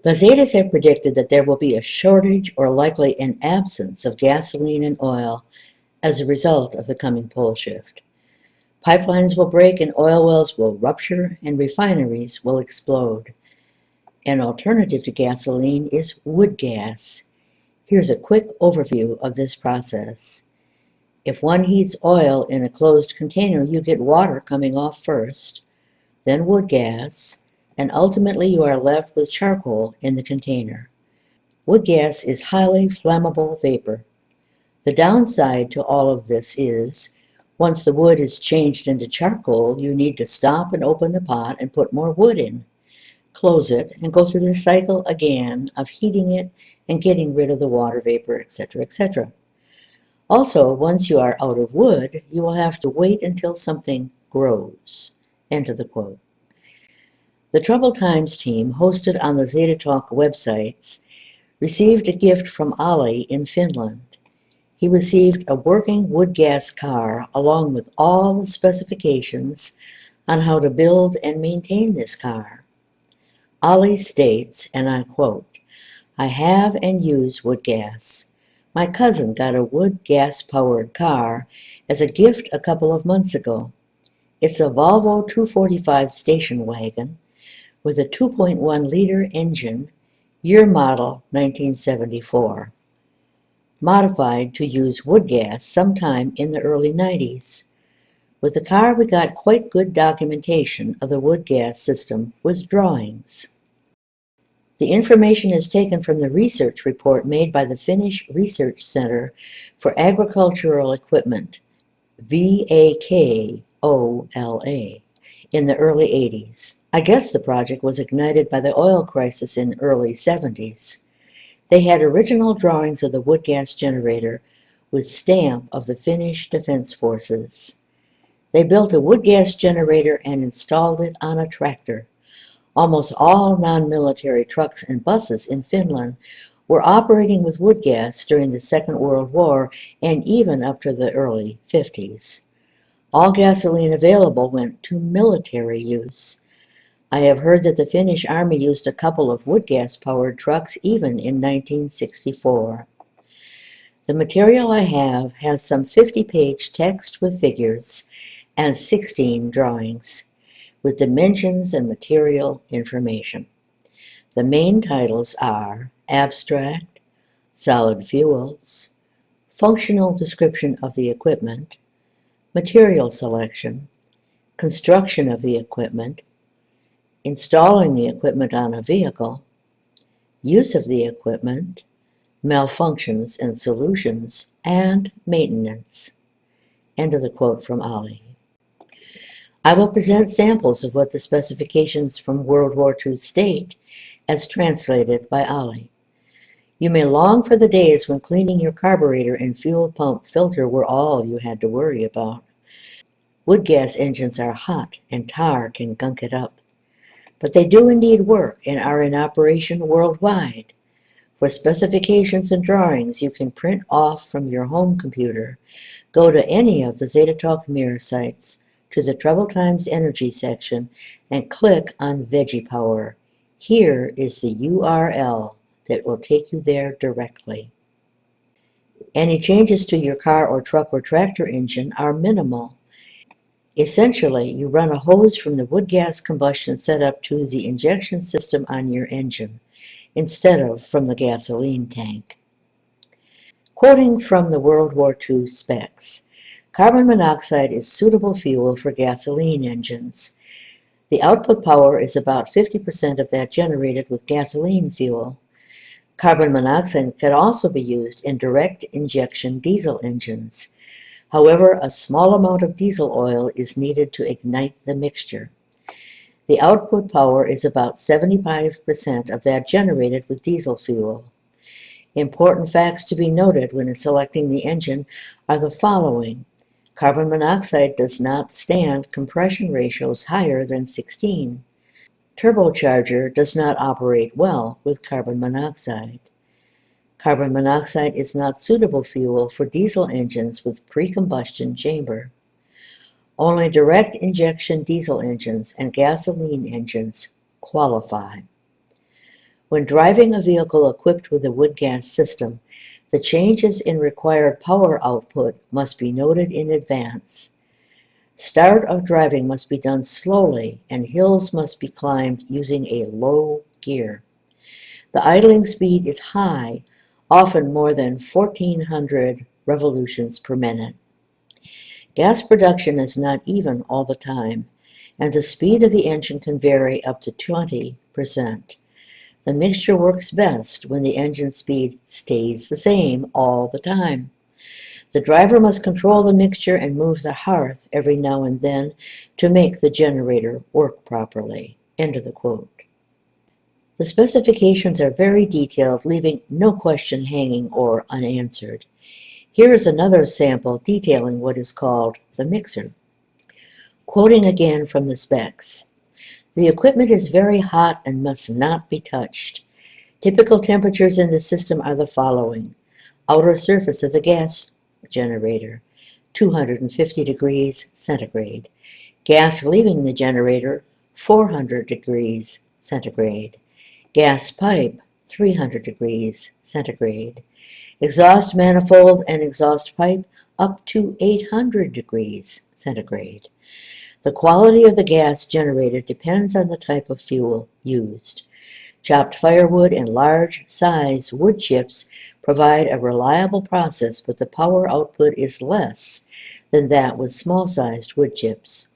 The Zetas have predicted that there will be a shortage or likely an absence of gasoline and oil as a result of the coming pole shift. Pipelines will break and oil wells will rupture and refineries will explode. An alternative to gasoline is wood gas. Here's a quick overview of this process. If one heats oil in a closed container, you get water coming off first, then wood gas, and ultimately you are left with charcoal in the container. Wood gas is highly flammable vapor. The downside to all of this is, once the wood is changed into charcoal, you need to stop and open the pot and put more wood in, close it, and go through the cycle again of heating it and getting rid of the water vapor, etc., etc. Also, once you are out of wood, you will have to wait until something grows. End of the quote. The Troubled Times team, hosted on the Zeta Talk websites, received a gift from Ali in Finland. He received a working wood gas car along with all the specifications on how to build and maintain this car. Ali states, and I quote, "I have and use wood gas. My cousin got a wood gas-powered car as a gift a couple of months ago. It's a Volvo 245 station wagon with a 2.1-liter engine, year model 1974. Modified to use wood gas sometime in the early 90s. With the car, we got quite good documentation of the wood gas system with drawings." The information is taken from the research report made by the Finnish Research Center for Agricultural Equipment, VAKOLA, in the early 80s. I guess the project was ignited by the oil crisis in the early 70s. They had original drawings of the wood gas generator with stamp of the Finnish Defense Forces. They built a wood gas generator and installed it on a tractor. Almost all non-military trucks and buses in Finland were operating with wood gas during the Second World War and even up to the early 50s. All gasoline available went to military use. I have heard that the Finnish Army used a couple of wood gas-powered trucks even in 1964. The material I have has some 50-page text with figures and 16 drawings, with dimensions and material information. The main titles are Abstract, Solid Fuels, Functional Description of the Equipment, Material Selection, Construction of the Equipment, Installing the Equipment on a Vehicle, Use of the Equipment, Malfunctions and Solutions, and Maintenance. End of the quote from Ali. I will present samples of what the specifications from World War II state, as translated by Ali. You may long for the days when cleaning your carburetor and fuel pump filter were all you had to worry about. Wood gas engines are hot and tar can gunk it up. But they do indeed work and are in operation worldwide. For specifications and drawings you can print off from your home computer. Go to any of the Zeta Talk mirror sites, to the Troubled Times Energy section, and click on Veggie Power. Here is the URL that will take you there directly. Any changes to your car or truck or tractor engine are minimal. Essentially, you run a hose from the wood gas combustion setup to the injection system on your engine, instead of from the gasoline tank. Quoting from the World War II specs, carbon monoxide is suitable fuel for gasoline engines. The output power is about 50% of that generated with gasoline fuel. Carbon monoxide can also be used in direct injection diesel engines. However, a small amount of diesel oil is needed to ignite the mixture. The output power is about 75% of that generated with diesel fuel. Important facts to be noted when selecting the engine are the following. Carbon monoxide does not stand compression ratios higher than 16. Turbocharger does not operate well with carbon monoxide. Carbon monoxide is not suitable fuel for diesel engines with pre-combustion chamber. Only direct injection diesel engines and gasoline engines qualify. When driving a vehicle equipped with a wood gas system, the changes in required power output must be noted in advance. Start of driving must be done slowly, and hills must be climbed using a low gear. The idling speed is high, often more than 1,400 revolutions per minute. Gas production is not even all the time, and the speed of the engine can vary up to 20%. The mixture works best when the engine speed stays the same all the time. The driver must control the mixture and move the hearth every now and then to make the generator work properly. End of the quote. The specifications are very detailed, leaving no question hanging or unanswered. Here is another sample detailing what is called the mixer. Quoting again from the specs. The equipment is very hot and must not be touched. Typical temperatures in the system are the following. Outer surface of the gas generator, 250 degrees centigrade. Gas leaving the generator, 400 degrees centigrade. Gas pipe, 300 degrees centigrade. Exhaust manifold and exhaust pipe, up to 800 degrees centigrade. The quality of the gas generated depends on the type of fuel used. Chopped firewood and large-size wood chips provide a reliable process, but the power output is less than that with small-sized wood chips.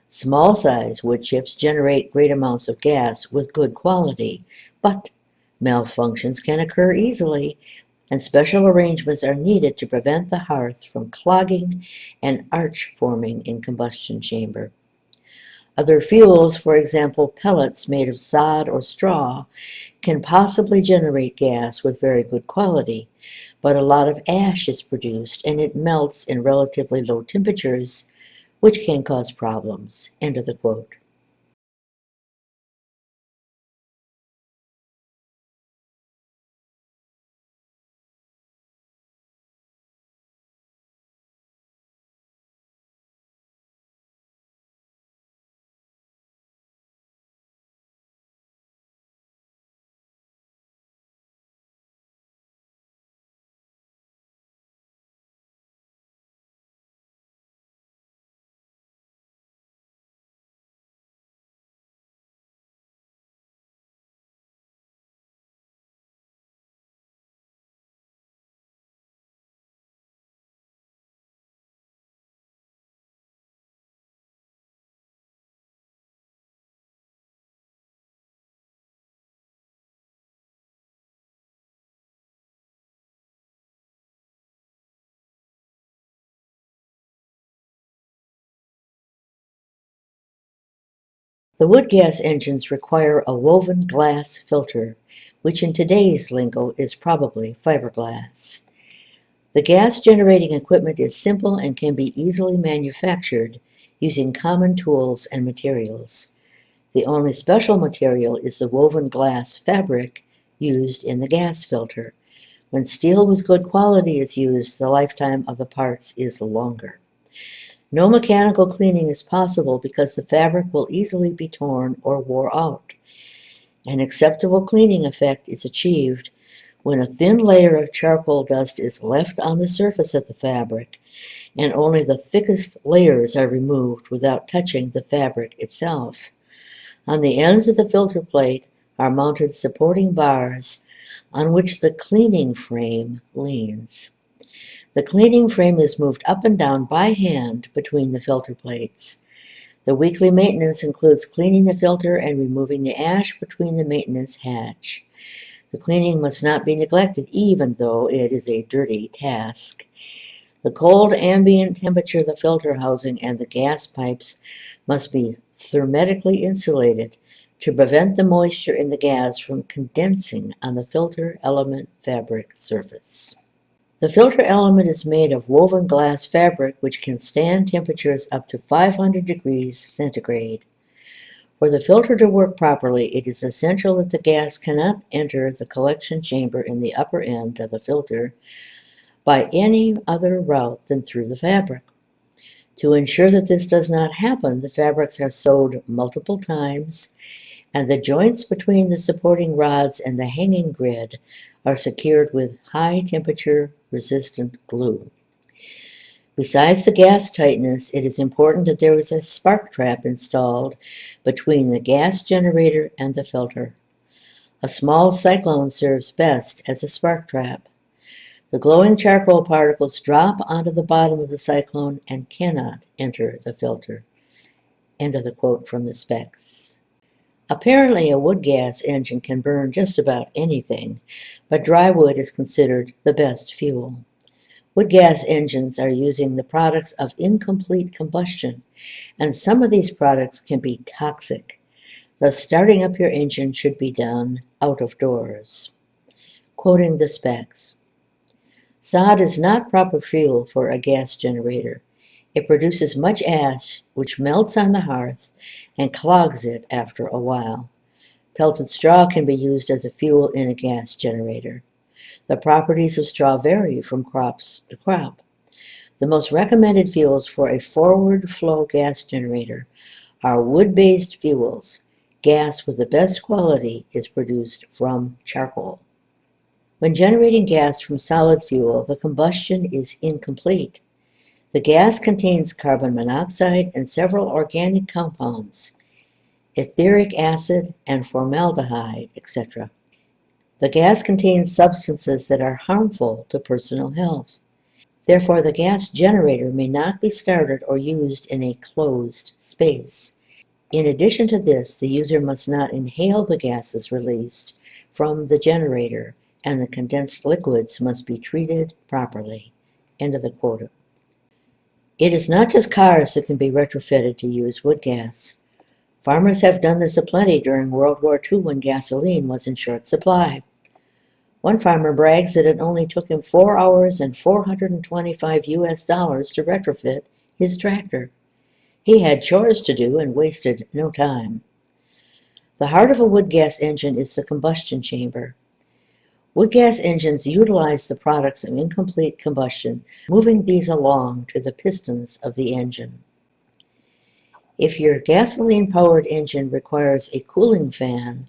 Small-sized wood chips generate great amounts of gas with good quality, but malfunctions can occur easily, and special arrangements are needed to prevent the hearth from clogging and arch forming in combustion chamber. Other fuels, for example pellets made of sod or straw, can possibly generate gas with very good quality, but a lot of ash is produced and it melts in relatively low temperatures, which can cause problems. End of the quote. The wood gas engines require a woven glass filter, which in today's lingo is probably fiberglass. The gas generating equipment is simple and can be easily manufactured using common tools and materials. The only special material is the woven glass fabric used in the gas filter. When steel with good quality is used, the lifetime of the parts is longer. No mechanical cleaning is possible because the fabric will easily be torn or wore out. An acceptable cleaning effect is achieved when a thin layer of charcoal dust is left on the surface of the fabric and only the thickest layers are removed without touching the fabric itself. On the ends of the filter plate are mounted supporting bars on which the cleaning frame leans. The cleaning frame is moved up and down by hand between the filter plates. The weekly maintenance includes cleaning the filter and removing the ash between the maintenance hatch. The cleaning must not be neglected even though it is a dirty task. The cold ambient temperature of the filter housing and the gas pipes must be thermetically insulated to prevent the moisture in the gas from condensing on the filter element fabric surface. The filter element is made of woven glass fabric which can stand temperatures up to 500 degrees centigrade. For the filter to work properly, it is essential that the gas cannot enter the collection chamber in the upper end of the filter by any other route than through the fabric. To ensure that this does not happen, the fabrics are sewed multiple times and the joints between the supporting rods and the hanging grid are secured with high-temperature resistant glue. Besides the gas tightness, it is important that there is a spark trap installed between the gas generator and the filter. A small cyclone serves best as a spark trap. The glowing charcoal particles drop onto the bottom of the cyclone and cannot enter the filter. End of the quote from the specs. Apparently, a wood gas engine can burn just about anything, but dry wood is considered the best fuel. Wood gas engines are using the products of incomplete combustion, and some of these products can be toxic. Thus, starting up your engine should be done out of doors. Quoting the specs, sod is not proper fuel for a gas generator. It produces much ash, which melts on the hearth and clogs it after a while. Pelted straw can be used as a fuel in a gas generator. The properties of straw vary from crops to crop. The most recommended fuels for a forward flow gas generator are wood-based fuels. Gas with the best quality is produced from charcoal. When generating gas from solid fuel, the combustion is incomplete. The gas contains carbon monoxide and several organic compounds, etheric acid and formaldehyde, etc. The gas contains substances that are harmful to personal health. Therefore, the gas generator may not be started or used in a closed space. In addition to this, the user must not inhale the gases released from the generator, and the condensed liquids must be treated properly. End of the quote. It is not just cars that can be retrofitted to use wood gas. Farmers have done this aplenty during World War II when gasoline was in short supply. One farmer brags that it only took him 4 hours and $425 to retrofit his tractor. He had chores to do and wasted no time. The heart of a wood gas engine is the combustion chamber. Wood gas engines utilize the products of incomplete combustion, moving these along to the pistons of the engine. If your gasoline-powered engine requires a cooling fan,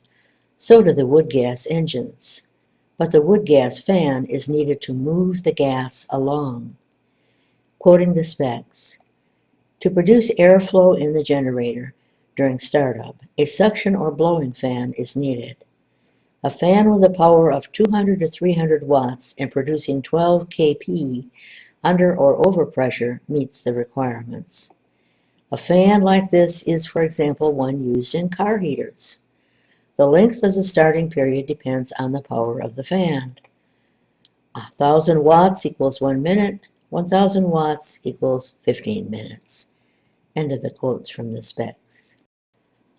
so do the wood gas engines. But the wood gas fan is needed to move the gas along. Quoting the specs, to produce airflow in the generator during startup, a suction or blowing fan is needed. A fan with a power of 200 to 300 watts and producing 12 kp under or over pressure meets the requirements. A fan like this is, for example, one used in car heaters. The length of the starting period depends on the power of the fan. 1,000 watts equals 1 minute, 1,000 watts equals 15 minutes. End of the quotes from the specs.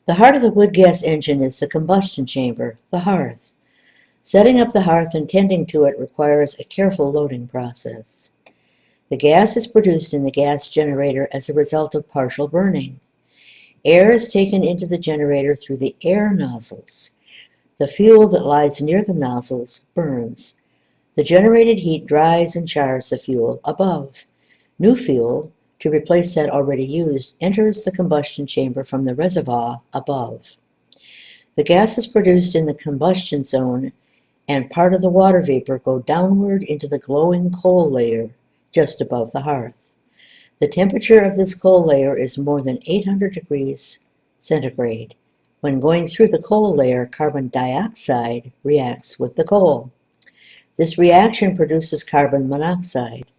The heart of the wood gas engine is the combustion chamber, the hearth. Setting up the hearth and tending to it requires a careful loading process. The gas is produced in the gas generator as a result of partial burning. Air is taken into the generator through the air nozzles. The fuel that lies near the nozzles burns. The generated heat dries and chars the fuel above. New fuel, to replace that already used, enters the combustion chamber from the reservoir above. The gas is produced in the combustion zone, and part of the water vapor go downward into the glowing coal layer just above the hearth. The temperature of this coal layer is more than 800 degrees centigrade. When going through the coal layer, carbon dioxide reacts with the coal. This reaction produces carbon monoxide.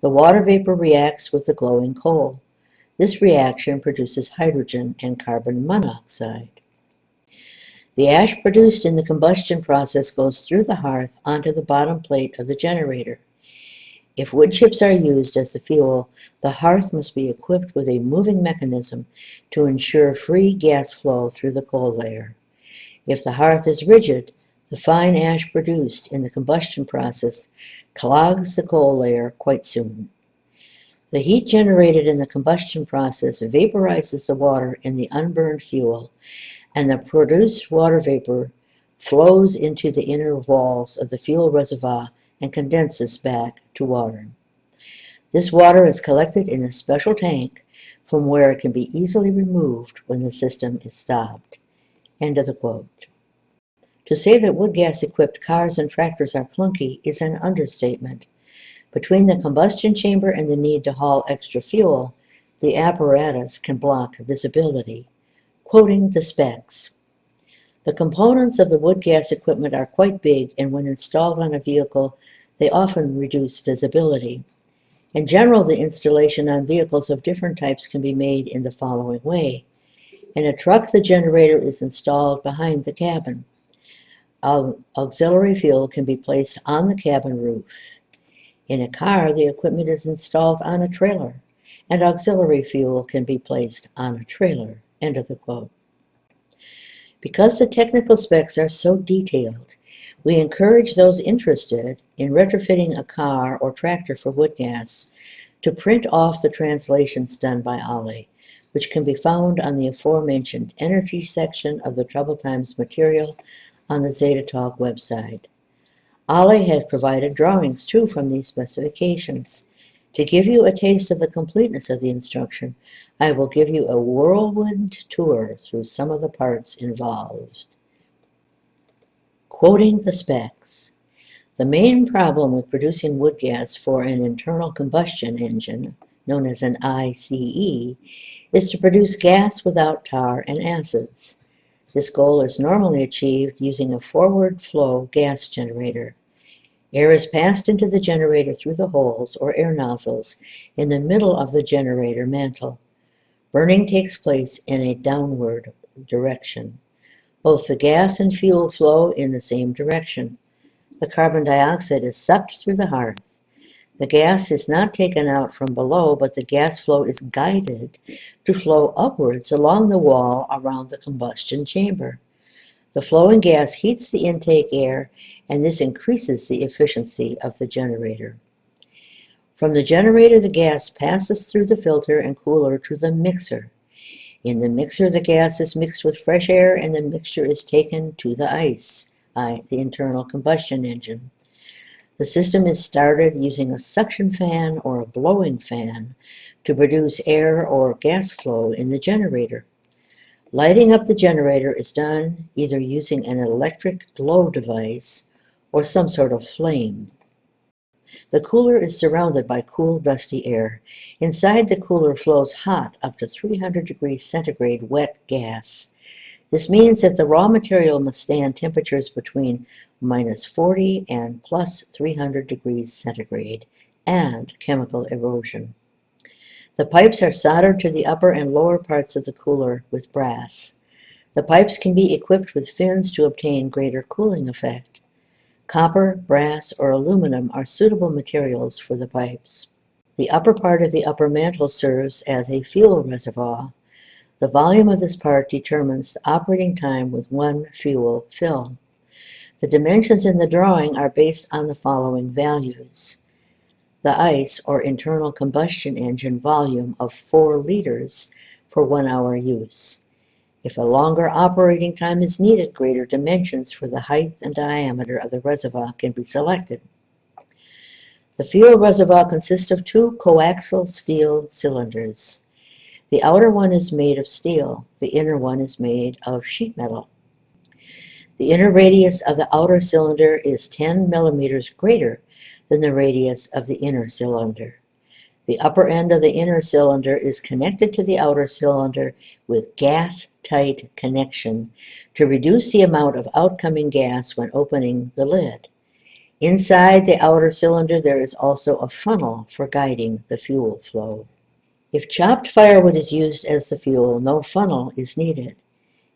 The water vapor reacts with the glowing coal. This reaction produces hydrogen and carbon monoxide. The ash produced in the combustion process goes through the hearth onto the bottom plate of the generator. If wood chips are used as the fuel, the hearth must be equipped with a moving mechanism to ensure free gas flow through the coal layer. If the hearth is rigid, the fine ash produced in the combustion process clogs the coal layer quite soon. The heat generated in the combustion process vaporizes the water in the unburned fuel, and the produced water vapor flows into the inner walls of the fuel reservoir and condenses back to water. This water is collected in a special tank from where it can be easily removed when the system is stopped. End of the quote. To say that wood gas-equipped cars and tractors are clunky is an understatement. Between the combustion chamber and the need to haul extra fuel, the apparatus can block visibility. Quoting the specs, "The components of the wood gas equipment are quite big, and when installed on a vehicle, they often reduce visibility. In general, the installation on vehicles of different types can be made in the following way. In a truck, the generator is installed behind the cabin. Auxiliary fuel can be placed on the cabin roof. In a car, the equipment is installed on a trailer, and auxiliary fuel can be placed on a trailer." End of the quote. Because the technical specs are so detailed, we encourage those interested in retrofitting a car or tractor for wood gas to print off the translations done by Ollie, which can be found on the aforementioned energy section of the Trouble Times material on the Zeta Talk website. Ollie has provided drawings too from these specifications. To give you a taste of the completeness of the instruction, I will give you a whirlwind tour through some of the parts involved. Quoting the specs, "The main problem with producing wood gas for an internal combustion engine, known as an ICE, is to produce gas without tar and acids. This goal is normally achieved using a forward flow gas generator. Air is passed into the generator through the holes or air nozzles in the middle of the generator mantle. Burning takes place in a downward direction. Both the gas and fuel flow in the same direction. The carbon dioxide is sucked through the hearth. The gas is not taken out from below, but the gas flow is guided to flow upwards along the wall around the combustion chamber. The flowing gas heats the intake air, and this increases the efficiency of the generator. From the generator, the gas passes through the filter and cooler to the mixer. In the mixer, the gas is mixed with fresh air, and the mixture is taken to the ICE, the internal combustion engine. The system is started using a suction fan or a blowing fan to produce air or gas flow in the generator. Lighting up the generator is done either using an electric glow device or some sort of flame. The cooler is surrounded by cool, dusty air. Inside the cooler flows hot, up to 300 degrees centigrade wet gas. This means that the raw material must stand temperatures between -40 and +300 degrees centigrade and chemical erosion. The pipes are soldered to the upper and lower parts of the cooler with brass. The pipes can be equipped with fins to obtain greater cooling effect. Copper, brass, or aluminum are suitable materials for the pipes. The upper part of the upper mantle serves as a fuel reservoir. The volume of this part determines the operating time with one fuel fill. The dimensions in the drawing are based on the following values. The ICE, or internal combustion engine, volume of 4 liters for 1 hour use. If a longer operating time is needed, greater dimensions for the height and diameter of the reservoir can be selected. The fuel reservoir consists of 2 coaxial steel cylinders. The outer one is made of steel. The inner one is made of sheet metal. The inner radius of the outer cylinder is 10 millimeters greater than the radius of the inner cylinder. The upper end of the inner cylinder is connected to the outer cylinder with gas-tight connection to reduce the amount of outcoming gas when opening the lid. Inside the outer cylinder, there is also a funnel for guiding the fuel flow. If chopped firewood is used as the fuel, no funnel is needed.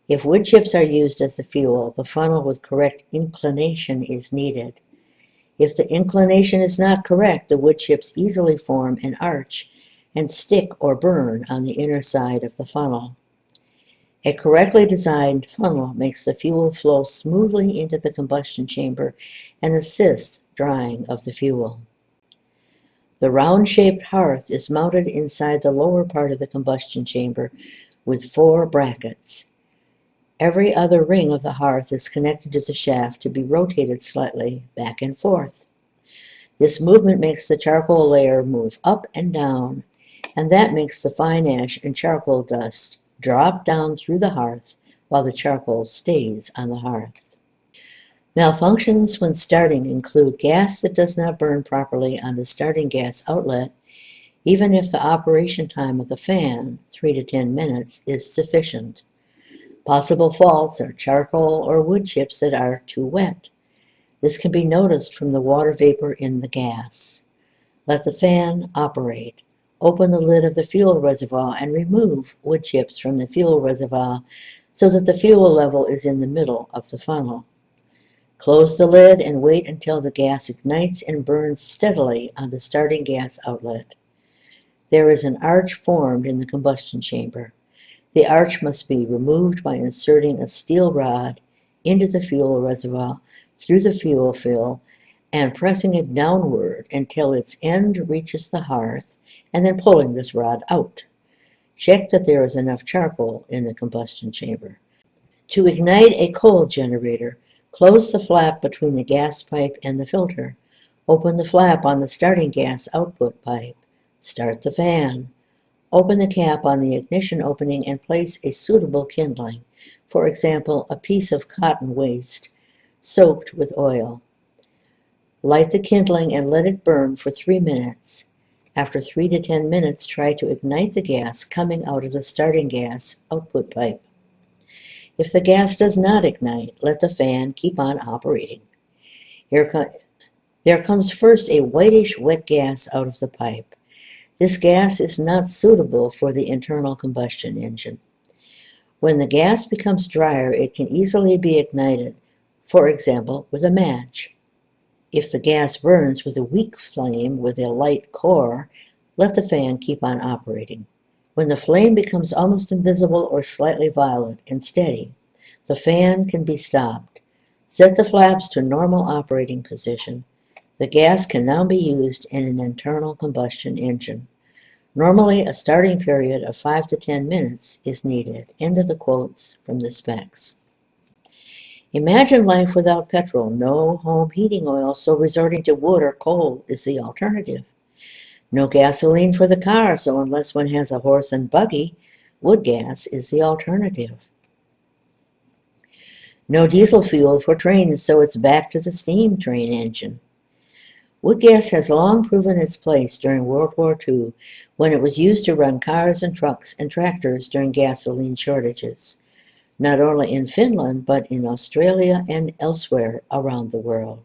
If wood chips are used as the fuel, the funnel with correct inclination is needed. If the inclination is not correct, the wood chips easily form an arch and stick or burn on the inner side of the funnel. A correctly designed funnel makes the fuel flow smoothly into the combustion chamber and assists drying of the fuel. The round-shaped hearth is mounted inside the lower part of the combustion chamber with 4 brackets. Every other ring of the hearth is connected to the shaft to be rotated slightly back and forth. This movement makes the charcoal layer move up and down, and that makes the fine ash and charcoal dust drop down through the hearth while the charcoal stays on the hearth. Malfunctions when starting include gas that does not burn properly on the starting gas outlet, even if the operation time of the fan, 3 to 10 minutes, is sufficient. Possible faults are charcoal or wood chips that are too wet. This can be noticed from the water vapor in the gas. Let the fan operate. Open the lid of the fuel reservoir and remove wood chips from the fuel reservoir so that the fuel level is in the middle of the funnel. Close the lid and wait until the gas ignites and burns steadily on the starting gas outlet. There is an arch formed in the combustion chamber. The arch must be removed by inserting a steel rod into the fuel reservoir through the fuel fill and pressing it downward until its end reaches the hearth, and then pulling this rod out. Check that there is enough charcoal in the combustion chamber. To ignite a coal generator, close the flap between the gas pipe and the filter. Open the flap on the starting gas output pipe. Start the fan. Open the cap on the ignition opening and place a suitable kindling, for example, a piece of cotton waste soaked with oil. Light the kindling and let it burn for 3 minutes. After 3 to 10 minutes, try to ignite the gas coming out of the starting gas output pipe. If the gas does not ignite, let the fan keep on operating. There comes first a whitish wet gas out of the pipe. This gas is not suitable for the internal combustion engine. When the gas becomes drier, it can easily be ignited, for example, with a match. If the gas burns with a weak flame with a light core, let the fan keep on operating. When the flame becomes almost invisible or slightly violet and steady, the fan can be stopped. Set the flaps to normal operating position. The gas can now be used in an internal combustion engine. Normally, a starting period of 5 to 10 minutes is needed. End of the quotes from the specs. Imagine life without petrol, no home heating oil, so resorting to wood or coal is the alternative. No gasoline for the car, so unless one has a horse and buggy, wood gas is the alternative. No diesel fuel for trains, so it's back to the steam train engine. Wood gas has long proven its place during World War II, when it was used to run cars and trucks and tractors during gasoline shortages, not only in Finland, but in Australia and elsewhere around the world.